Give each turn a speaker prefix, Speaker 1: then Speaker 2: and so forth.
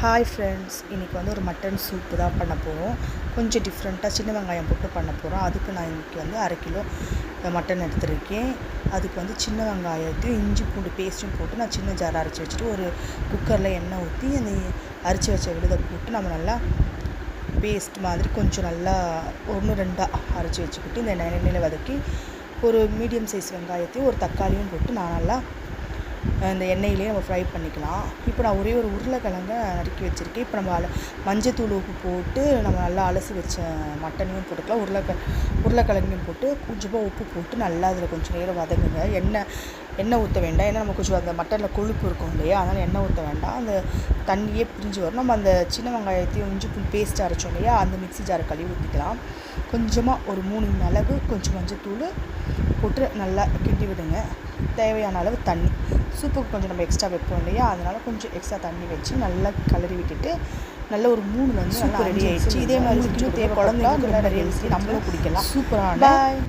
Speaker 1: Hi friends, இன்றைக்கி வந்து ஒரு மட்டன் சூப்பு தான் பண்ண போகிறோம். கொஞ்சம் டிஃப்ரெண்ட்டாக சின்ன வெங்காயம் போட்டு பண்ண போகிறோம். அதுக்கு நான் இன்றைக்கி வந்து 1/2 கிலோ மட்டன் எடுத்துருக்கேன். அதுக்கு வந்து சின்ன வெங்காயத்தையும் இஞ்சி பூண்டு பேஸ்ட்டும் போட்டு நான் சின்ன ஜார் அரைச்சி வச்சுட்டு ஒரு குக்கரில் எண்ணெய் ஊற்றி அந்த அரைச்சி வச்ச விழுதை போட்டு நம்ம நல்லா பேஸ்ட் மாதிரி கொஞ்சம் நல்லா 1-2 அரைச்சி வச்சுக்கிட்டு இந்த எண்ணெயில் வதக்கி ஒரு மீடியம் சைஸ் வெங்காயத்தையும் ஒரு தக்காளியும் போட்டு நான் நல்லா இந்த எண்ணெயிலே நம்ம ஃப்ரை பண்ணிக்கலாம். இப்போ நான் ஒரே ஒரு உருளைக்கிழங்க நறுக்கி வச்சுருக்கேன். இப்போ நம்ம மஞ்சத்தூள் உப்பு போட்டு நம்ம நல்லா அலசி வச்ச மட்டனையும் போட்டுக்கலாம். உருளைக்கிழங்கையும் போட்டு கொஞ்சமாக உப்பு போட்டு நல்லா அதில் கொஞ்சம் நேரம் வதங்குங்க. எண்ணெய் ஊற்ற வேண்டாம், ஏன்னா நம்ம கொஞ்சம் அந்த மட்டனில் கொழுப்பு இருக்கும் இல்லையா, அதனால் எண்ணெய் ஊற்ற வேண்டாம். அந்த தண்ணியே பிரிஞ்சு வரும். நம்ம அந்த சின்ன வெங்காயத்தையும் இஞ்சி பூண்டு பேஸ்ட் அரைச்சோம் இல்லையா, அந்த மிக்ஸி ஜாரை கழுவி ஊற்றிக்கலாம். கொஞ்சமாக ஒரு 3 மிளகு கொஞ்சம் மஞ்சத்தூள் போட்டு நல்லா கிண்டி விடுங்க. தேவையான அளவு தண்ணி, சூப்புக்கு கொஞ்சம் நம்ம எக்ஸ்ட்ரா வைப்போம் இல்லையா, அதனால் கொஞ்சம் எக்ஸ்ட்ரா தண்ணி வச்சு நல்லா கிளறி விட்டுட்டு நல்லா ஒரு 3 சூப்பு ரெடி ஆகிடுச்சு. இதே மாதிரி தேவை குழந்தைங்களுக்கு நிறைய நம்மளும் குடிக்கலாம். சூப்பரான பாய்.